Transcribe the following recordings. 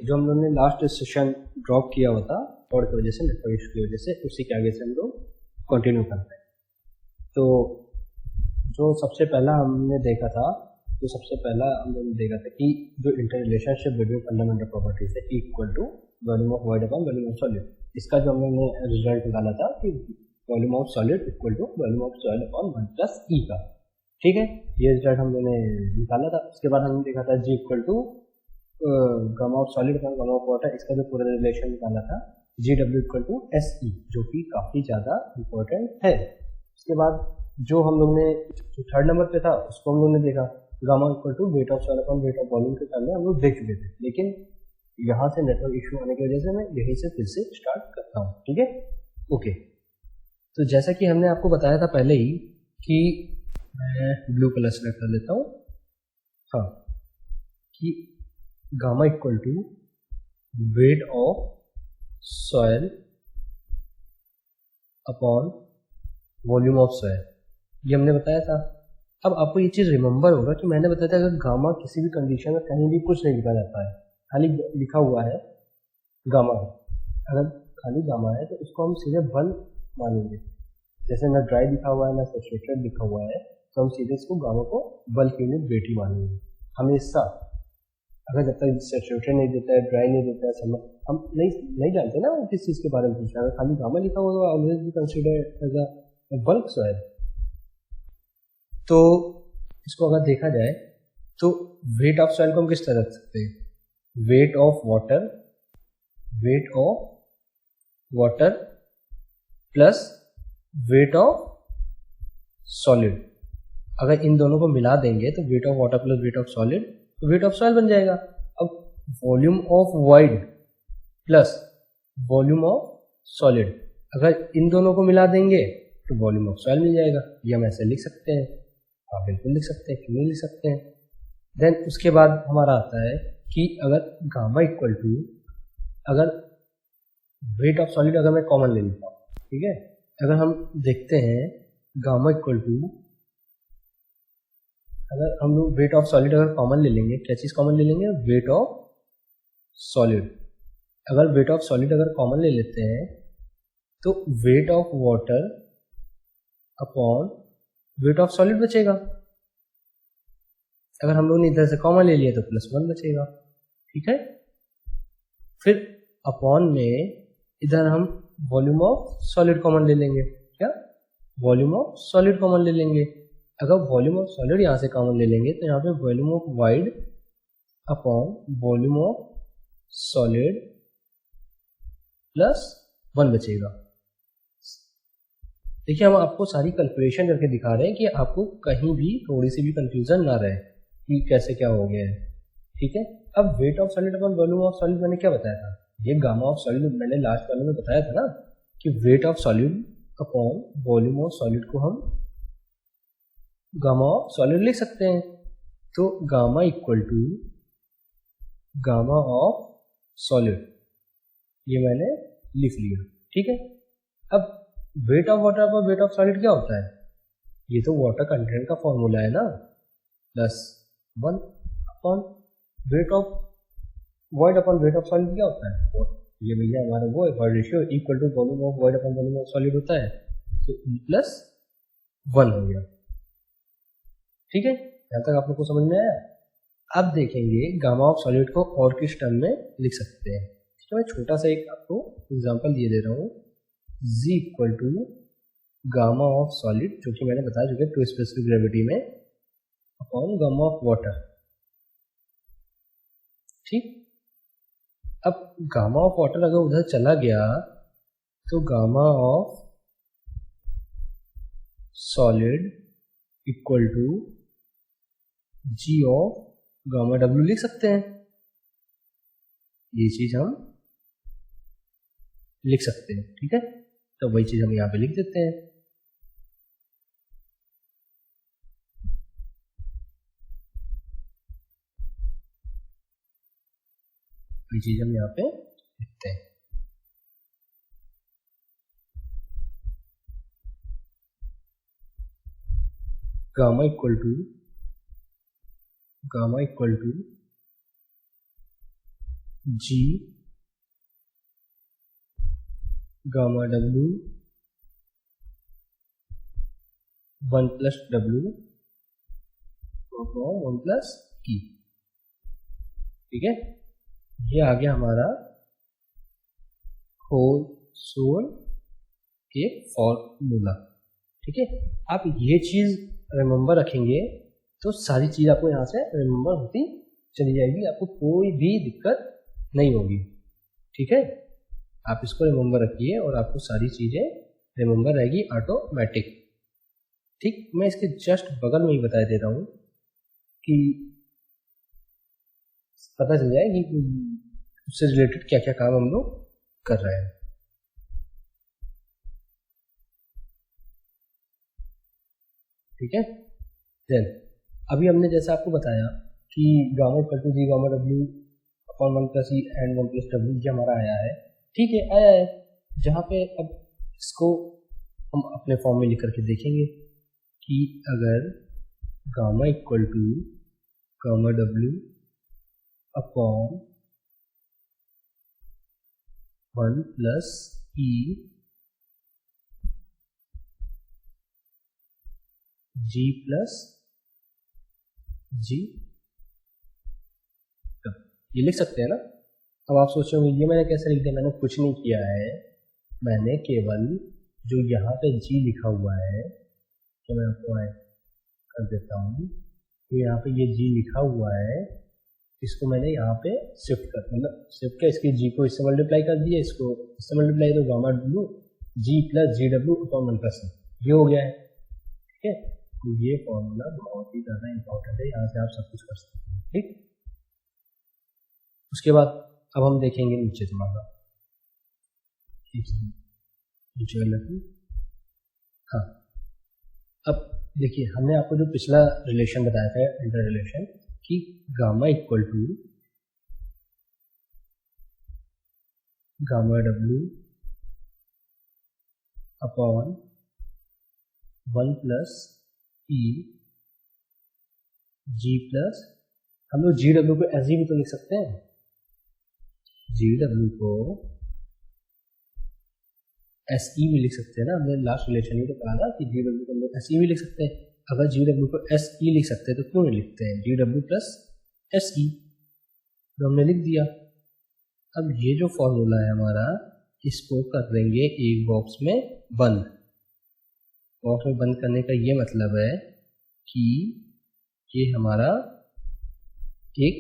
जो हम लोगों ने लास्ट सेशन ड्रॉप किया हुआ था और की वजह से, नेटवर्क इशू की वजह से, उसी के आगे से हम लोग कंटिन्यू करते हैं। तो जो सबसे पहला हमने देखा था, तो सबसे पहला हम लोगों ने देखा था कि जो interrelationship between fundamental properties है equal to volume of void upon volume of solid. इसका जो हम लोगों ने रिजल्ट निकाला था कि volume of solid equal to volume of soil upon 1 plus E का। ठीक है, ये रिजल्ट हम लोगों ने निकाला था। उसके बाद हमने देखा था G equal to gamma of solid upon gamma of water. इसका जो पूरा रिलेशन निकाला था G W equal to S E, जो कि काफ़ी ज़्यादा इम्पोर्टेंट है। उसके बाद जो हम लोग ने जो थर्ड नंबर पे था उसको हम लोग ने देखा gamma equal to weight of soil upon weight of volume के टर्म में हम लोग देख चुके थे, लेकिन यहाँ से नेटवर्क इशू आने की वजह से मैं यहीं से फिर से स्टार्ट करता हूँ। ठीक है, ओके। तो जैसा कि हमने आपको बताया था पहले ही कि मैं ब्लू कलर सेलेक्ट कर लेता हूँ, हाँ, कि gamma equal to weight of soil upon volume of soil, ये हमने बताया था। अब आपको ये चीज़ रिमेंबर होगा कि मैंने बताया था अगर गामा किसी भी कंडीशन में कहीं भी कुछ नहीं लिखा जाता है, खाली लिखा हुआ है गामा, अगर खाली गामा है तो उसको हम सीधे बल मानेंगे। जैसे ना ड्राई लिखा हुआ है ना सैचुरेटेड लिखा हुआ है, तो हम सीधे इसको गामा को बल की यूनिट वेट ही मानेंगे हमेशा। अगर जब तक सैचुरेटेड नहीं देता है, ड्राई नहीं देता है, समय हम नहीं जानते ना वो किस चीज़ के बारे में पूछा। अगर खाली गामा लिखा हुआ है always be considered as a bulk soil. तो इसको अगर देखा जाए तो वेट ऑफ सॉइल को हम किस तरह रख सकते हैं, wait of water plus wait of solid. अगर इन दोनों को मिला देंगे तो wait of water plus wait of solid तो वेट ऑफ सॉइल बन जाएगा। अब volume of void plus volume of solid, अगर इन दोनों को मिला देंगे तो वॉल्यूम ऑफ सॉइल मिल जाएगा। ये हम ऐसे लिख सकते हैं, आप बिल्कुल लिख सकते हैं, क्यों नहीं लिख सकते हैं। देन उसके बाद हमारा आता है कि अगर गामा इक्वल टू, अगर वेट ऑफ सॉलिड अगर मैं कॉमन ले लेता हूँ, ठीक है, अगर हम देखते हैं गामा इक्वल टू, अगर हम लोग वेट ऑफ सॉलिड अगर कॉमन ले लेंगे, क्या चीज़ कॉमन ले लेंगे, वेट ऑफ सॉलिड। अगर वेट ऑफ सॉलिड अगर कॉमन ले लेते हैं तो wait of water upon weight of solid बचेगा। अगर हम लोग ने इधर से कॉमन ले लिया तो +1 बचेगा। ठीक है, फिर अपॉन में इधर हम वॉल्यूम ऑफ सॉलिड कॉमन ले लेंगे। क्या, वॉल्यूम ऑफ सॉलिड कॉमन ले लेंगे। अगर वॉल्यूम ऑफ सॉलिड यहाँ से कॉमन ले लेंगे तो यहाँ पे volume of wide upon volume of solid +1 बचेगा। देखिए, हम आपको सारी कैलकुलेशन करके दिखा रहे हैं कि आपको कहीं भी थोड़ी सी भी कंफ्यूजन ना रहे कि कैसे क्या हो गया है। ठीक है, अब weight of solid upon volume of solid मैंने क्या बताया था, ये गामा ऑफ सॉलिड मैंने लास्ट वाले में बताया था ना कि weight of solid upon volume of solid को हम गामा ऑफ सॉलिड लिख सकते हैं। तो gamma equal to gamma of solid, ये मैंने लिख लिया। ठीक है, अब weight of water upon weight of solid क्या होता है, ये तो वाटर कंटेंट का फॉर्मूला है ना, +1 upon weight of void upon weight of solid क्या होता है, तो ये भैया हमारा वो है ratio equal to volume of void upon volume of solid होता है, तो E+1 हो गया। ठीक है, यहाँ तक आप लोग को समझ में आया। अब देखेंगे गामा ऑफ सॉलिड को और किस टर्म में लिख सकते हैं। ठीक है, मैं छोटा सा एक आपको एग्जांपल दिए दे रहा हूँ, Z equal to gamma of solid, जो कि मैंने बता चुके टू स्पेसिफिक ग्रेविटी में, अपॉन गामा ऑफ वाटर। ठीक, अब गामा ऑफ वाटर अगर उधर चला गया तो gamma of solid equal to G of gamma W लिख सकते हैं। ये चीज हम लिख सकते हैं। ठीक है, तो वही चीज हम यहाँ पे लिख देते हैं। ये चीज हम यहाँ पे लिखते हैं। Gamma equal to G gamma W 1 plus W upon 1 plus E. ठीक है, ये आ गया हमारा होल एक फॉर्मूला। ठीक है, आप ये चीज रिमेंबर रखेंगे तो सारी चीज आपको यहाँ से रिमेंबर होती चली जाएगी, आपको कोई भी दिक्कत नहीं होगी। ठीक है, आप इसको रिमेंबर रखिए और आपको सारी चीजें रिमेंबर रहेगी ऑटोमेटिक। ठीक, मैं इसके जस्ट बगल में ही बता दे रहा हूँ कि पता चल जाए कि उससे रिलेटेड क्या क्या काम हम लोग कर रहे हैं। ठीक है, देन अभी हमने जैसा आपको बताया कि gamma equal to G gamma W upon 1 plus E and 1 plus W ये हमारा आया है। ठीक है, आया है, जहाँ पे अब इसको हम अपने फॉर्म में लिख करके देखेंगे कि अगर gamma equal to gamma W upon 1 plus E G plus G, ये लिख सकते हैं ना। अब आप सोच रहे होंगे ये मैंने कैसे लिख दिया, मैंने कुछ नहीं किया है, मैंने केवल जो यहाँ पे जी लिखा हुआ है, तो मैं आपको कर देता हूँ, तो यहाँ पे ये जी लिखा हुआ है, इसको मैंने यहाँ पे शिफ्ट कर, मतलब शिफ्ट किया, इसकी जी को इससे मल्टीप्लाई कर दिया, इसको इससे मल्टीप्लाई, तो गामा डब्ल्यू जी प्लस जी डब्ल्यू अपॉन 1 प्लस ये हो गया है। ठीक है, तो ये फॉर्मूला बहुत ही ज़्यादा इंपॉर्टेंट है, यहाँ से आप सब कुछ कर सकते हैं। ठीक, उसके बाद अब हम देखेंगे नीचे तुम्हारा नीचे वाला। हाँ, अब देखिए हमने आपको जो पिछला रिलेशन बताया था, इंटर रिलेशन, कि gamma equal to gamma W upon 1 plus E G plus, हम लोग जी डब्ल्यू को ऐसे भी तो लिख सकते हैं, जी डब्ल्यू को एस ई भी लिख सकते हैं ना, हमने लास्ट रिलेशन में तो कहा था कि जी डब्ल्यू को हम लोग एस ई भी लिख सकते हैं। अगर जी डब्ल्यू को एस ई लिख सकते हैं तो क्यों नहीं लिखते हैं जी डब्ल्यू प्लस एस ई, तो हमने लिख दिया। अब ये जो फॉर्मूला है हमारा, इसको कर देंगे एक बॉक्स में बंद। बॉक्स में बंद करने का ये मतलब है कि ये हमारा एक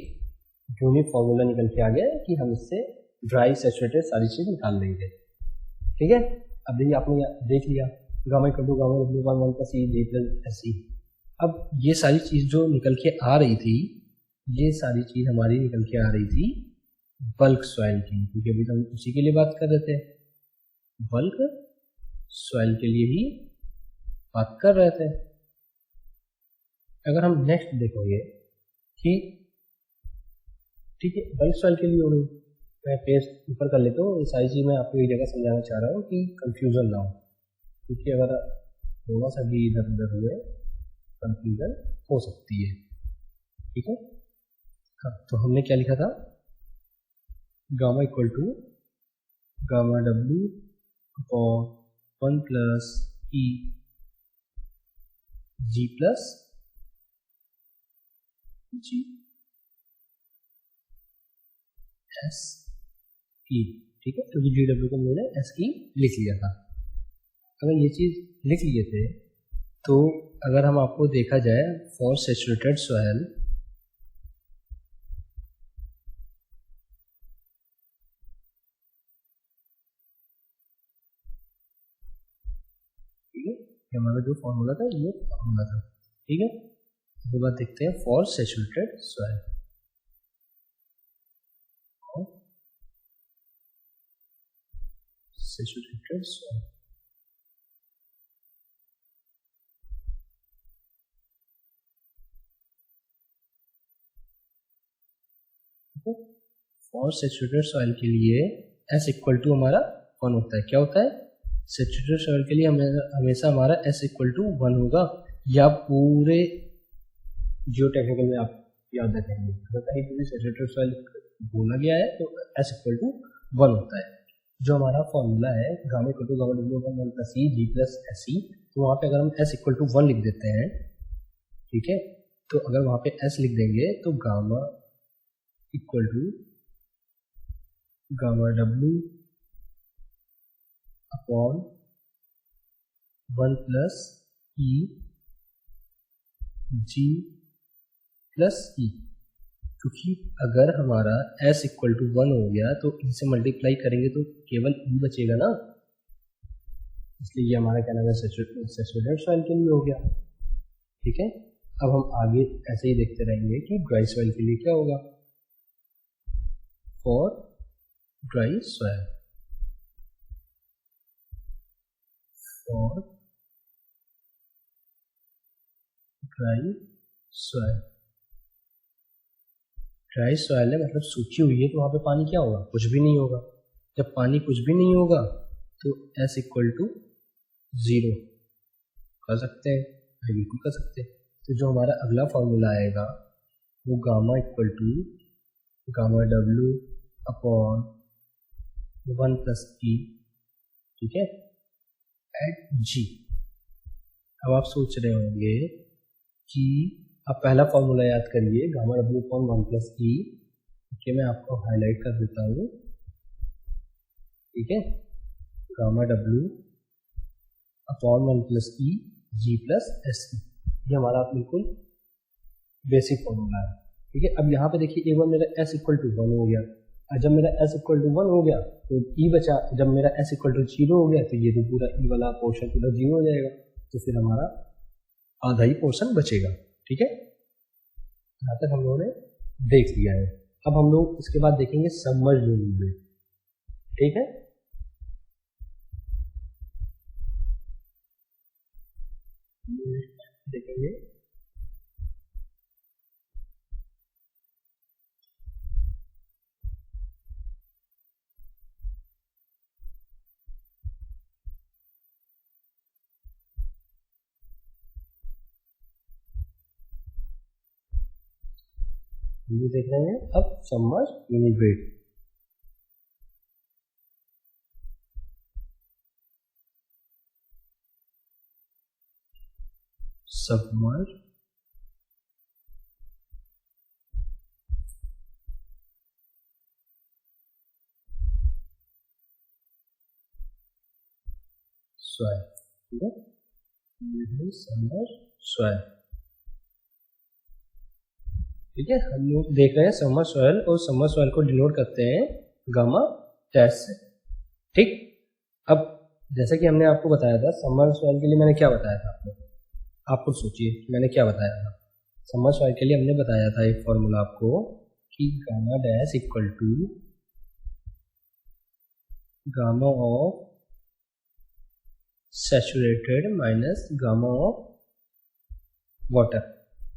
यूनिक फॉर्मूला निकल के आ गया है कि हम इससे ड्राई सैचुरेटेड सारी चीज निकाल लेंगे। ठीक है, अब देखिए आपने देख लिया gamma equal to gamma W 1 plus E G plus S E. अब ये सारी चीज जो निकल के आ रही थी, ये सारी चीज हमारी निकल के आ रही थी बल्क सॉइल की, क्योंकि अभी तो हम उसी के लिए बात कर रहे थे, बल्क सॉइल के लिए ही बात कर रहे थे। अगर हम नेक्स्ट देखोगे कि ठीक है बल्क सॉइल के लिए हो गई, मैं पेज ऊपर कर लेता हूँ, ये सारी चीज़ मैं आपको एक जगह समझाना चाह रहा हूँ कि कंफ्यूजन ना हो, क्योंकि अगर थोड़ा सा भी इधर उधर हुए कंफ्यूजन हो सकती है। ठीक है, हाँ, तो हमने क्या लिखा था, gamma equal to gamma W upon 1 plus E G plus G S E. ठीक है, क्योंकि जी डब्ल्यू को मैंने एस ई लिख लिया था। अगर ये चीज लिख लिए थे तो अगर हम आपको देखा जाए फॉर सैचुरेटेड सॉइल, ठीक है, हमारा जो फॉर्मूला था ये फॉर्मूला था। ठीक है, उसके बाद देखते हैं for saturated soil, saturated soil. For saturated soil के लिए S इक्वल टू हमारा 1 होता है। क्या होता है, सैचुरेटेड सॉइल के लिए हमेशा हमारा S इक्वल टू 1 होगा। या पूरे जियो टेक्निकल में आप याद रखेंगे, अगर कहीं भी सैचुरेटेड सॉइल बोला गया है, तो s इक्वल टू 1 होता है। जो हमारा फॉर्मूला है gamma equal to gamma W upon 1 plus E G plus S E, तो वहाँ पे अगर हम s इक्वल टू 1 लिख देते हैं, ठीक है, तो अगर वहाँ पे s लिख देंगे तो gamma equal to gamma W upon 1 plus E G plus E, क्योंकि अगर हमारा s इक्वल टू 1 हो गया तो e से मल्टीप्लाई करेंगे तो केवल e बचेगा ना, इसलिए ये हमारा क्या नाम है सैचुरेटेड सॉइल के लिए हो गया। ठीक है, अब हम आगे ऐसे ही देखते रहेंगे कि ड्राई सॉइल के लिए क्या होगा। For dry soil, for dry soil, dry soil है मतलब सूखी हुई है, तो वहाँ पे पानी क्या होगा, कुछ भी नहीं होगा। जब पानी कुछ भी नहीं होगा तो s इक्वल टू 0 कर सकते हैं, बिल्कुल कर सकते हैं। तो जो हमारा अगला फॉर्मूला आएगा वो gamma equal to gamma W upon 1 plus E, ठीक है, एट जी। अब आप सोच रहे होंगे कि आप पहला फॉर्मूला याद करिए, gamma W upon 1 plus E, ठीक, मैं आपको हाईलाइट कर देता हूँ, ठीक है, gamma W upon 1 plus E G plus S ई, ये हमारा बिल्कुल बेसिक फॉर्मूला है। ठीक है, अब यहाँ पे देखिए एक बार मेरा s इक्वल टू 1 हो गया, और जब मेरा s इक्वल टू 1 हो गया तो e बचा, जब मेरा s इक्वल टू 0 हो गया तो ये तो पूरा e वाला पोर्शन पूरा 0 हो जाएगा, तो फिर हमारा आधा ही पोर्शन बचेगा। ठीक है, यहाँ तक हम लोगों ने देख लिया है। अब हम लोग इसके बाद देखेंगे सबमर्ज्ड यूनिट। ठीक है, देखेंगे ये देख रहे हैं अब सबमर्ज्ड यूनिट। सबमर्ज्ड सॉइल, ठीक है, सबमर्ज्ड सॉइल। ठीक है, हम लोग देख रहे हैं सबमर्ज्ड सॉइल, और सबमर्ज्ड सॉइल को डिनोट करते हैं गामा डैश से। ठीक, अब जैसा कि हमने आपको बताया था सबमर्ज्ड सॉइल के लिए मैंने क्या बताया था आपको, आप खुद सोचिए मैंने क्या बताया था। सबमर्ज्ड सॉइल के लिए हमने बताया था एक फॉर्मूला आपको कि gamma dash equal to gamma of saturated minus gamma of water,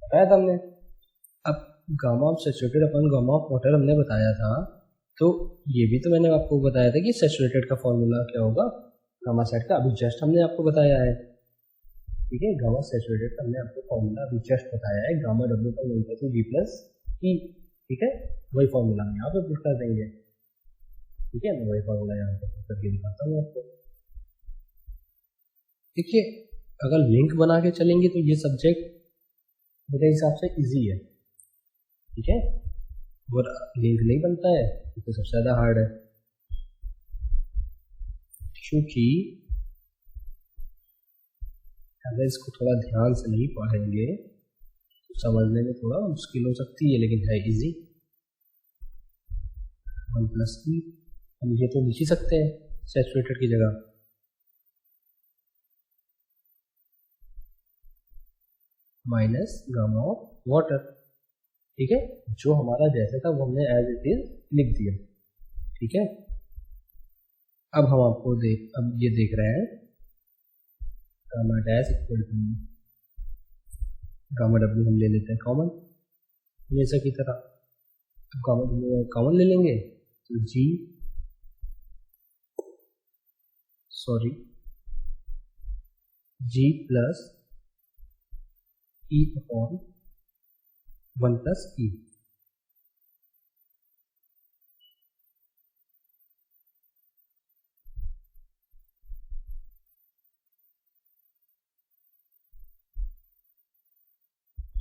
बताया था हमने। अब gamma of saturated upon gamma of water हमने बताया था, तो ये भी तो मैंने आपको बताया था कि सैचुरेटेड का फॉर्मूला क्या होगा, गामा सेट का, अभी जस्ट हमने आपको बताया है। ठीक है, गामा सैचुरेटेड का हमने आपको फॉर्मूला अभी जस्ट बताया है, गामा डब्ल्यू का मिलता है जी प्लस ई। ठीक है, वही फॉर्मूला हम यहाँ पे पुट कर देंगे। ठीक है, मैं वही फॉर्मूला यहाँ पे पुट करके दिखाता हूँ आपको। देखिए, अगर लिंक बना के चलेंगे तो ये सब्जेक्ट मेरे हिसाब से इजी है। ठीक है, और लिंक नहीं बनता है तो सबसे ज़्यादा हार्ड है, क्योंकि अगर इसको थोड़ा ध्यान से नहीं पढ़ेंगे तो समझने में थोड़ा मुश्किल हो सकती है, लेकिन है इजी। 1 प्लस ई, हम ये तो लिख ही सकते हैं सैचुरेटेड की जगह, माइनस गामा ऑफ वाटर। ठीक है, जो हमारा जैसे था वो हमने एज इट इज लिख दिया। ठीक है, अब हम आपको अब ये देख रहे हैं gamma dash equal to gamma W हम ले लेते हैं कॉमन, जैसा की तरह। अब गामा डब्ल्यू कॉमन ले लेंगे तो G plus E upon 1 plus E,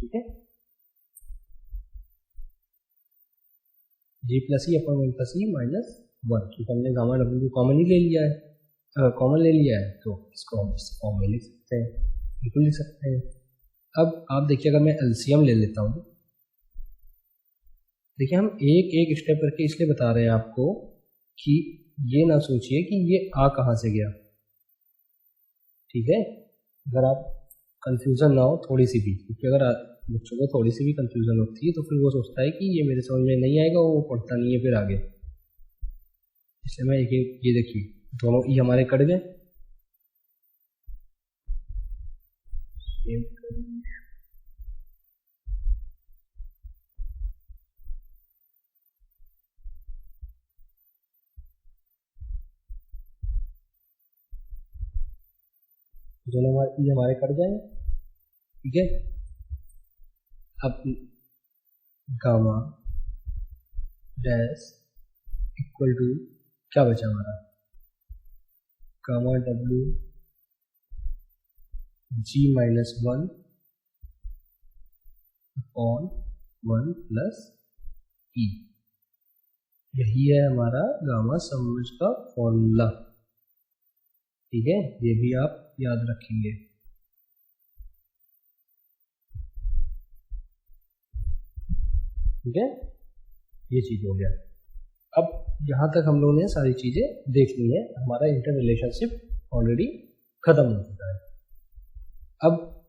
ठीक है, G plus E upon one plus E minus one, क्योंकि हमने गामा डब्ल्यू को कॉमन ही ले लिया है, कॉमन ले लिया है तो इसको हम इस फॉर्म में लिख सकते हैं, बिल्कुल लिख सकते हैं। अब आप देखिए अगर मैं एलसीएम ले लेता हूँ, देखिए हम एक एक स्टेप करके इसलिए बता रहे हैं आपको कि ये ना सोचिए कि ये आ कहाँ से गया, ठीक है। अगर आप कंफ्यूजन ना हो थोड़ी सी भी, क्योंकि अगर बच्चों को थोड़ी सी भी कंफ्यूजन होती है तो फिर वो सोचता है कि ये मेरे समझ में नहीं आएगा, वो पढ़ता नहीं है फिर आगे, इसलिए मैं एक एक, ये देखिए दोनों ई हमारे कट गए, दोनों ई हमारे कट गए, ठीक है। अब गामा डैश इक्वल टू क्या बचा हमारा, gamma W G minus one upon one plus E, यही है हमारा गामा समूह का फॉर्मूला, ठीक है, ये भी आप याद रखेंगे, ठीक है, ये चीज हो गया। अब यहाँ तक हम लोगों ने सारी चीजें देख ली है, हमारा इंटर रिलेशनशिप ऑलरेडी खत्म हो चुका है। अब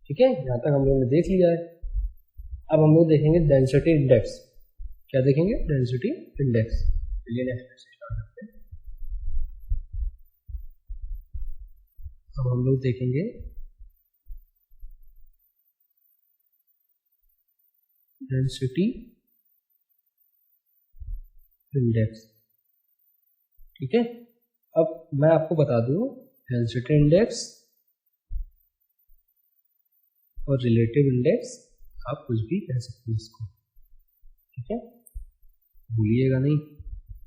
ठीक है, यहाँ तक हम लोगों ने देख लिया है। अब हम लोग देखेंगे डेंसिटी इंडेक्स, क्या देखेंगे, डेंसिटी इंडेक्स, चलिए नेक्स्ट से स्टार्ट करते हैं। अब हम लोग देखेंगे डेंसिटी इंडेक्स, ठीक है। अब मैं आपको बता दूं, डेंसिटी इंडेक्स और रिलेटिव इंडेक्स आप कुछ भी कह सकते हैं इसको, ठीक है, भूलिएगा नहीं।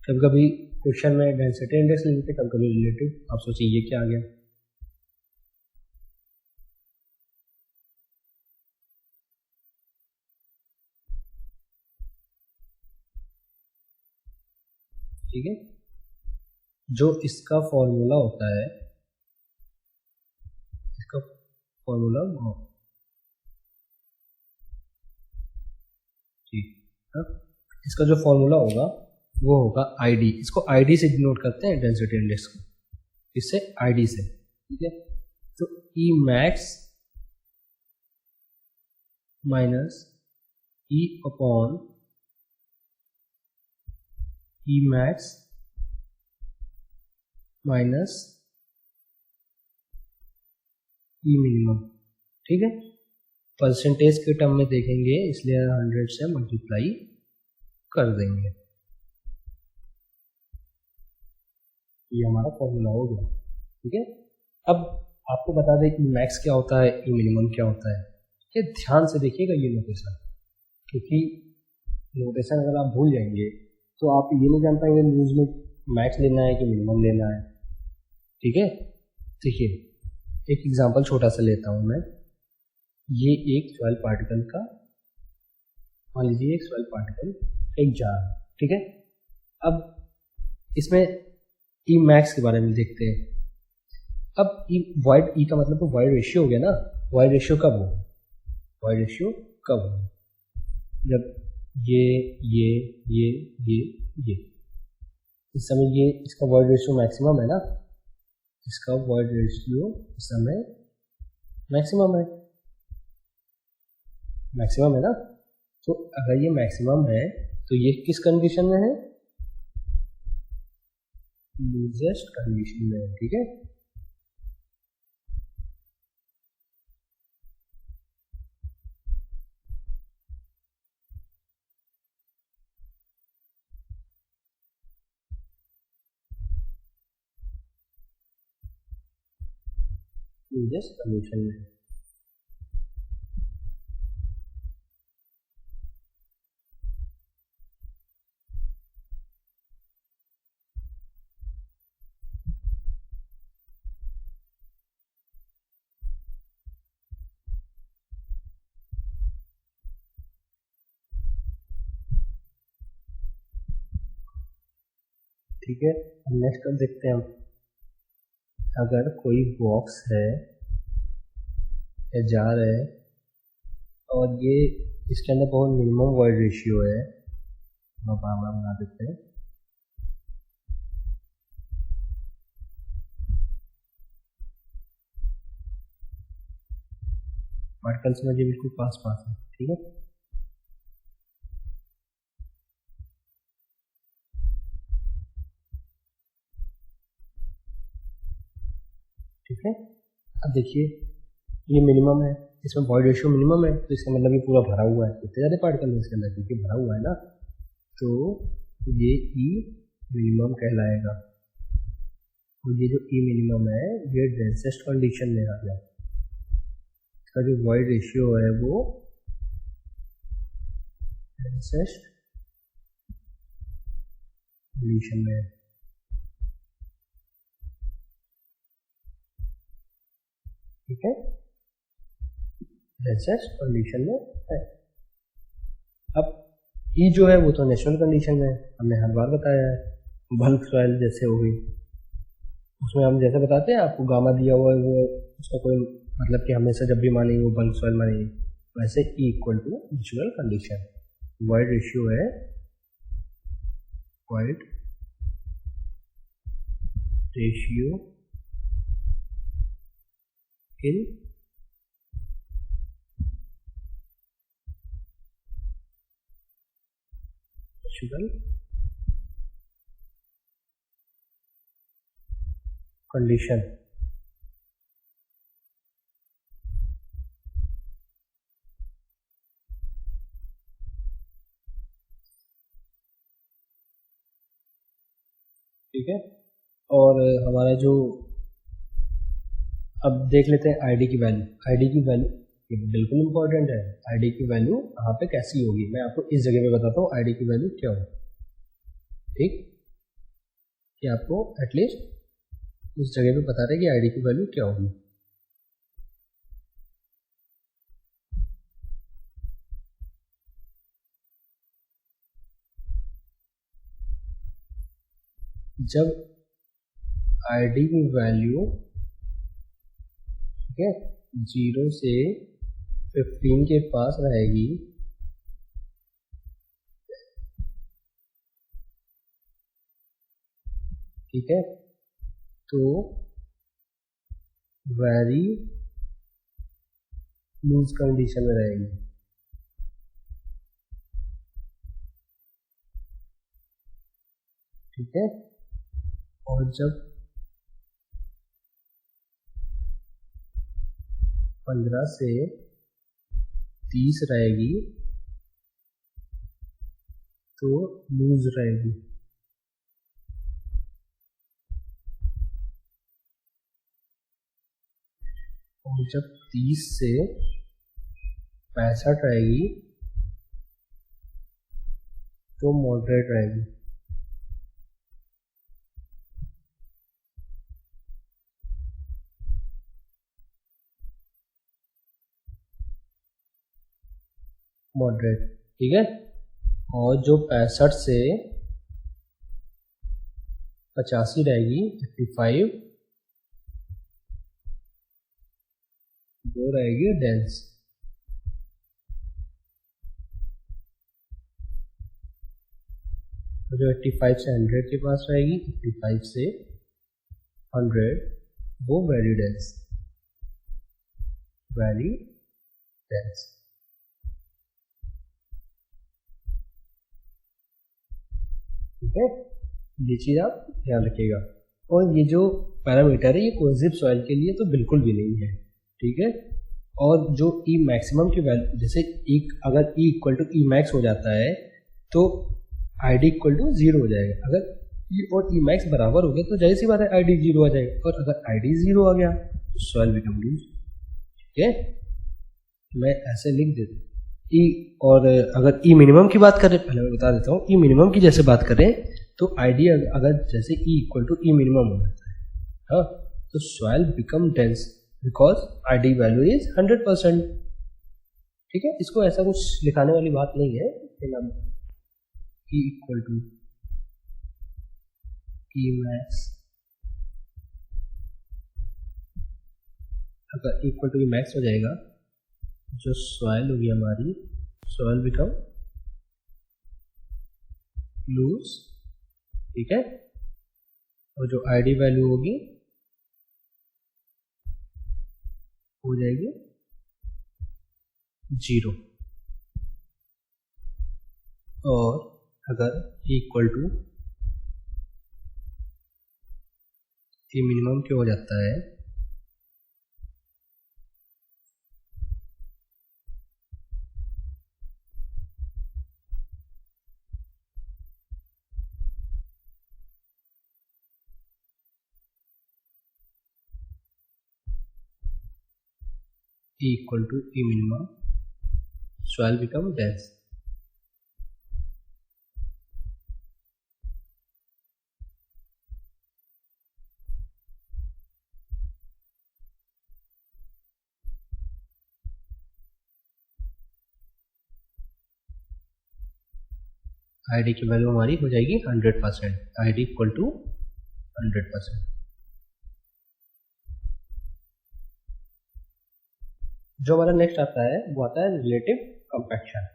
कभी कभी क्वेश्चन में डेंसिटी इंडेक्स लिखते, कभी कभी रिलेटिव, आप सोचिए ये क्या आ गया, ठीक है। जो इसका फॉर्मूला होता है, इसका फॉर्मूला ठीक है, इसका जो फॉर्मूला होगा वो होगा आईडी, इसको आईडी से डिनोट करते हैं डेंसिटी इंडेक्स को, इससे आईडी से, ठीक है। तो ई मैक्स माइनस ई अपॉन ई मैक्स माइनस ई मिनिमम, ठीक है। परसेंटेज के टर्म में देखेंगे इसलिए 100 से मल्टीप्लाई कर देंगे, ये हमारा फॉर्मूला हो गया, ठीक है। अब आपको बता दें ई मैक्स क्या होता है, ई मिनिमम क्या होता है, ये ध्यान से देखिएगा ये नोटेशन, क्योंकि नोटेशन अगर आप भूल जाएंगे तो आप ये नहीं जान पाएंगे न्यूज में मैक्स लेना है कि मिनिमम लेना है, ठीक है। देखिए एक एग्जांपल छोटा सा लेता हूं मैं, ये एक सॉइल पार्टिकल का, मान लीजिए एक सॉइल पार्टिकल एक जार, ठीक है। अब इसमें ई मैक्स के बारे में देखते हैं। अब ई वाइड, ई का मतलब तो वाइड रेशियो हो गया ना, वाइड रेशियो कब हो, वाइड रेशियो कब हो, जब ये इस समय ये इसका वाइड रेशियो मैक्सिमम है ना, इसका वाइड रेशियो इस समय मैक्सिमम है ना, तो अगर ये मैक्सिमम है तो ये किस कंडीशन में है, लूजेस्ट कंडीशन में है, ठीक है। लूजेस्ट कंडीशन में है, ठीक है, अब नेक्स्ट अब देखते हैं हम, अगर कोई बॉक्स है या जार है और ये इसके अंदर बहुत मिनिमम वॉइड रेशियो है, हम बना देते हैं, पार्टिकल्स में ये बिल्कुल पास पास है, ठीक है। ठीक है, अब देखिए ये मिनिमम है, इसमें वॉइड रेशियो मिनिमम है, तो इसका मतलब ये पूरा भरा हुआ है, कितने ज़्यादा पार्टिकल है इसके अंदर, क्योंकि भरा हुआ है ना, तो ये ई मिनिमम कहलाएगा। तो ये जो ई मिनिमम है ये डेंसेस्ट कंडीशन में आ गया, इसका जो वॉइड रेशियो है वो डेंसेस्ट कंडीशन में है। ठीक है, डेंसेस्ट कंडीशन में है। अब ई जो है वो तो नेचुरल कंडीशन में है, हमने हर बार बताया है, बल्क सॉइल जैसे हो गई, उसमें हम जैसे बताते हैं आपको गामा दिया हुआ है वो उसका कोई मतलब कि हमेशा जब भी मानेंगे वो बल्क सॉइल मानेंगे, वैसे E equal to natural condition. Void ratio है void ratio in natural condition. ठीक है, और हमारा जो अब देख लेते हैं आईडी की वैल्यू। आईडी की वैल्यू ये बिल्कुल इंपॉर्टेंट है, आईडी की वैल्यू यहाँ पे कैसी होगी, मैं आपको इस जगह पे बताता हूँ आईडी की वैल्यू क्या होगी। ठीक, कि आपको एटलीस्ट इस जगह पे बता रहे कि आईडी की वैल्यू क्या होगी। जब आईडी की वैल्यू ठीक है 0 से 15 के पास रहेगी, ठीक है, तो वेरी लूज कंडीशन में रहेगी। ठीक है, और जब 15 से 30 रहेगी तो लूज रहेगी। और जब 30 से 65 रहेगी तो मॉडरेट रहेगी। मॉडरेट, ठीक है, और जो 65 से 85 रहेगी 85 वो रहेगी डेंस। जो 85 से 100 के पास रहेगी 85 से 100 वो वेरी डेंस, वेरी डेंस। ठीक है, ये चीज आप ध्यान रखिएगा। और ये जो पैरामीटर है ये कोहेसिव सॉइल के लिए तो बिल्कुल भी नहीं है। ठीक है, और जो ई मैक्सिमम की वैल्यू जैसे अगर E equal to E max हो जाता है तो आई डी इक्वल टू 0 हो जाएगा। अगर ई और ई मैक्स बराबर हो गया तो जाहिर सी बात है आई डी 0 आ जाएगा, और अगर आई डी 0 आ गया तो सॉइल बिकम लूज। ठीक है, मैं ऐसे लिख देता हूँ ई, और अगर ई मिनिमम की बात करें, पहले मैं बता देता हूँ, ई मिनिमम की जैसे बात करें तो आई डी अगर जैसे E equal to E minimum हो जाता है, हाँ, तो soil become dense because I D value is 100%। ठीक है, इसको ऐसा कुछ लिखाने वाली बात नहीं है, लेकिन अब E equal to E max अगर इक्वल टू ई मैक्स हो जाएगा, जो सॉइल होगी हमारी, सॉइल बिकम लूज, ठीक है, और जो आईडी वैल्यू होगी हो जाएगी 0। और अगर इक्वल टू ये मिनिमम क्या हो जाता है, equal to E minimum, soil become dense. ID की वैल्यू हमारी हो जाएगी 100%, आईडी इक्वल टू 100%। जो हमारा नेक्स्ट आता है वो आता है रिलेटिव कंपैक्शन,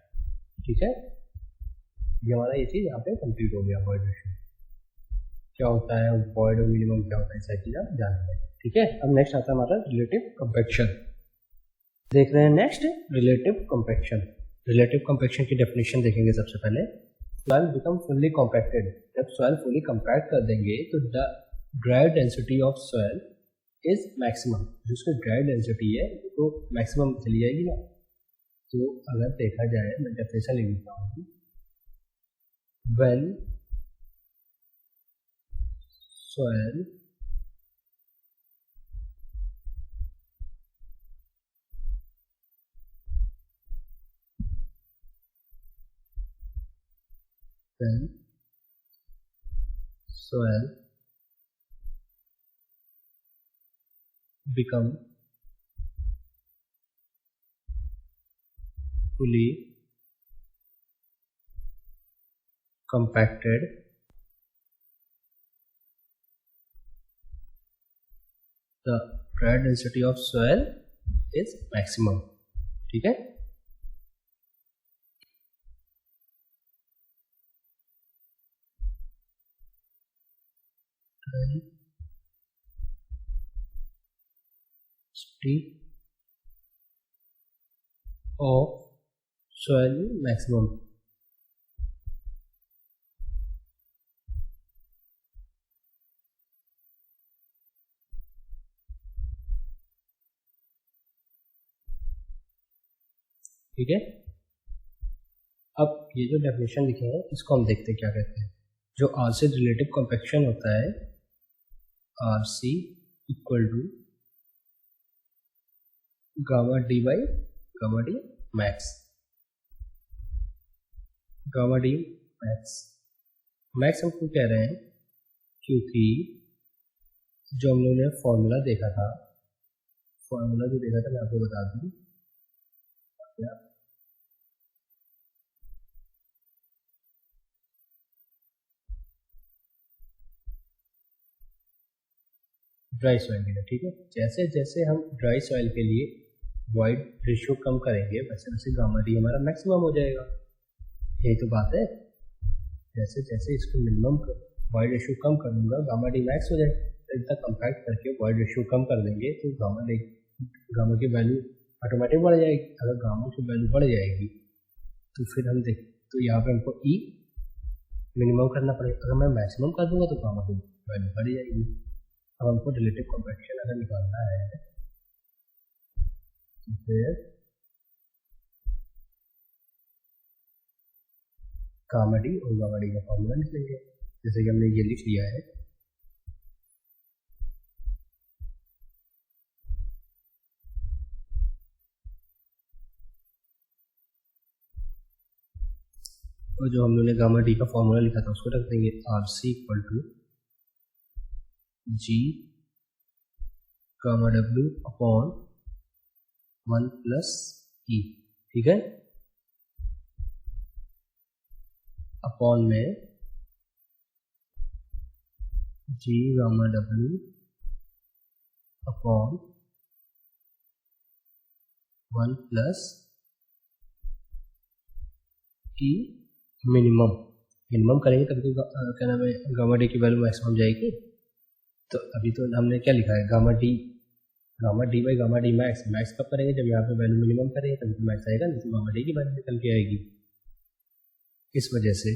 ठीक है। ये हमारा ये चीज यहाँ पे कंप्लीट हो गया। वॉइड रेशियो क्या होता है, वॉइड और मिनिमम क्या होता है, सारी चीज आप जान लें, ठीक है। अब नेक्स्ट आता है हमारा रिलेटिव कंपैक्शन। देख रहे हैं next relative compaction. Relative compaction की डेफिनेशन देखेंगे सबसे पहले। सॉइल बिकम फुल्ली कॉम्पैक्टेड, जब सॉइल फुली कॉम्पैक्ट कर देंगे तो the dry density of soil is maximum, जिसकी ड्राई डेंसिटी है तो मैक्सिमम चली जाएगी ना। तो अगर देखा जाए, मैं डेफिनेशन लिख देता हूँ, when soil become fully compacted, the dry density of soil is maximum, ठीक है। of soil maximum, ठीक है। अब ये जो डेफिनेशन लिखे हैं इसको हम देखते हैं क्या कहते हैं। जो आर से रिलेटिव कॉम्पैक्शन होता है, R C equal to gamma D by gamma D max, gamma D max. Max हम क्यों कह रहे हैं, क्योंकि जो हम लोगों ने फॉर्मूला देखा था, फॉर्मूला जो देखा था मैं आपको बता दूं, ड्राई सॉइल के लिए, ठीक है। जैसे जैसे हम ड्राई सॉइल के लिए वॉइड रेशियो कम करेंगे वैसे वैसे गामा डी हमारा मैक्सिमम हो जाएगा, यही तो बात है। जैसे जैसे इसको मिनिमम वॉइड रेशियो कम कर दूंगा गामा डी मैक्स हो जाएगा। तो इतना कंपैक्ट करके वॉइड रेशियो कम कर देंगे तो गामा की वैल्यू ऑटोमेटिक बढ़ जाएगी। अगर गामा की वैल्यू बढ़ जाएगी तो फिर हम देख, तो यहाँ पे हमको ई मिनिमम करना पड़ेगा। अगर मैं मैक्सिमम कर दूंगा तो गामा की वैल्यू बढ़ जाएगी। अब हमको रिलेटिव कंपैक्शन अगर निकालना है तो फिर गामा डी और गामा डी का फॉर्मूला लिख लेंगे, जैसे कि हमने ये लिख लिया है। और जो हम लोगों ने गामा डी का फॉर्मूला लिखा था उसको रख देंगे, R C equal to G gamma W upon 1 plus E, ठीक है। अपॉन में G gamma W upon 1 plus E minimum करेंगे तभी तो क्या नाम है गामा डी की वैल्यू मैक्सिमम जाएगी। तो अभी तो हमने क्या लिखा है gamma D by gamma D max कब करेंगे जब यहाँ पे वैल्यू मिनिमम करेंगे तभी तो मैक्स आएगा, नहीं तो गामा डी की वैल्यू निकल के आएगी। इस वजह से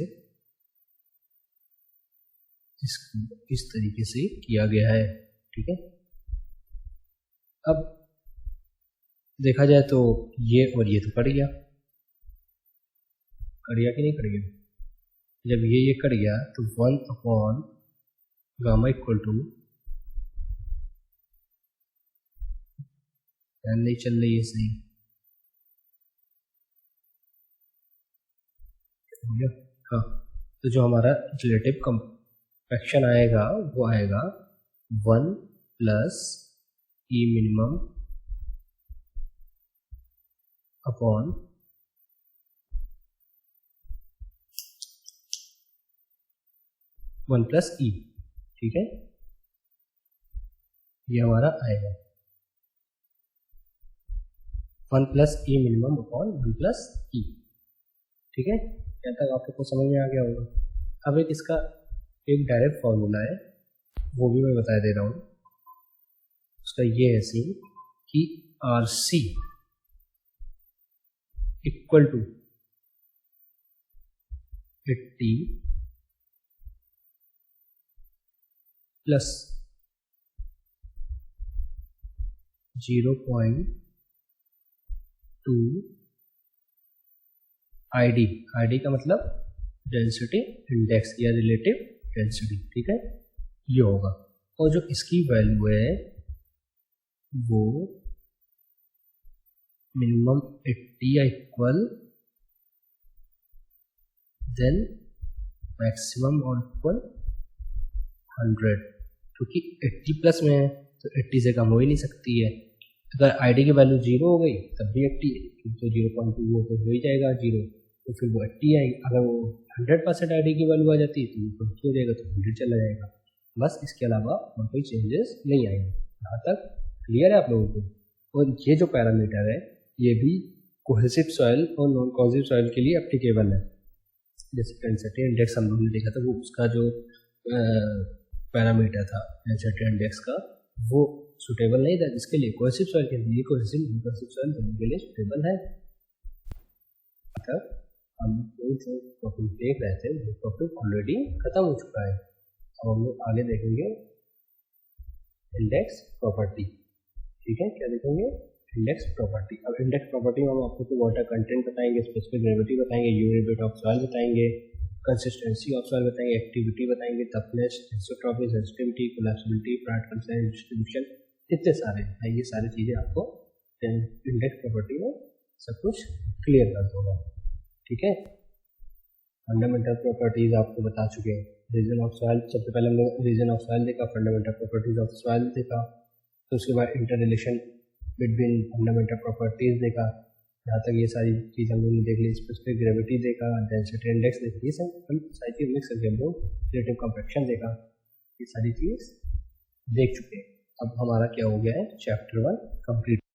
इसको इस तरीके से किया गया है, ठीक है। अब देखा जाए तो ये और ये तो कट गया कि नहीं कट गया। जब ये कट गया तो 1 अपॉन गामा इक्वल टू नहीं चल रही है सही हो गया। हाँ, तो जो हमारा रिलेटिव कंपैक्शन आएगा वो आएगा 1 plus E minimum upon 1 plus E, ठीक है। ये हमारा आएगा 1 plus E minimum upon 1 plus E, ठीक है। यहाँ तक आपको कुछ समझ में आ गया होगा। अब एक इसका एक डायरेक्ट फॉर्मूला है वो भी मैं बता दे रहा हूँ। उसका ये है सीन कि R C equal to 80 plus 0.2 ID का मतलब डेंसिटी इंडेक्स या रिलेटिव डेंसिटी, ठीक है, ये होगा। और जो इसकी वैल्यू है वो मिनिमम 80 या इक्वल देन मैक्सिमम और इक्वल 100, क्योंकि 80 प्लस में है तो 80 से कम हो ही नहीं सकती है। अगर आईडी की वैल्यू 0 हो गई तब भी 80 है, तो 0.2 हो तो ही जाएगा 0, तो फिर वो 80 आएगी। अगर वो 100% आईडी की वैल्यू आ जाती है तो वो 20 हो जाएगा, तो 100 चला जाएगा। बस इसके अलावा और कोई चेंजेस नहीं आएंगे। यहाँ तक क्लियर है आप लोगों को। और ये जो पैरामीटर है ये भी कोहेसिव सॉइल और नॉन कोहेसिव सॉइल के लिए एप्लीकेबल है। जैसे डेंसिटी इंडेक्स हम लोगों ने देखा था, वो उसका जो पैरामीटर था डेंसिटी इंडेक्स का वो सुटेबल नहीं था जिसके लिए कोहेसिव सॉइल के लिए, कोहेसिव सॉइल दोनों के लिए सुटेबल है। तब हम लोग जो टॉपिक देख रहे थे वो टॉपिक ऑलरेडी खत्म हो चुका है। अब हम लोग आगे देखेंगे इंडेक्स प्रॉपर्टी, ठीक है। क्या देखेंगे? Index property. अब इंडेक्स प्रॉपर्टी में हम आपको तो वाटर कंटेंट बताएंगे, स्पेसिफिक ग्रेविटी बताएंगे, यूनिट ऑफ सॉइल बताएंगे, कंसिस्टेंसी ऑफ सॉइल बताएंगे, एक्टिविटी बताएंगे, toughness, isotropy, sensitivity, collapsibility, part consent, distribution, इतने सारे हैं। ये सारी चीज़ें आपको इंडेक्स प्रॉपर्टी में सब कुछ क्लियर कर दूंगा, ठीक है। फंडामेंटल प्रॉपर्टीज आपको बता चुके हैं। रीजन ऑफ सॉइल, सबसे पहले हम लोग रीजन ऑफ सॉइल देखा, फंडामेंटल प्रॉपर्टीज ऑफ सॉइल देखा, तो उसके बाद inter relation between fundamental properties देखा। यहाँ तक ये सारी चीज़ हम लोगों ने देख ली। स्पेसिफिक ग्रेविटी देखा, डेंसिटी इंडेक्स देखी, ये सारी चीज़ मिक्स करके हम लोग रिलेटिव कंपैक्शन देखा। ये सारी चीज़ देख चुके हैं। अब हमारा क्या हो गया है, चैप्टर 1 कंप्लीट।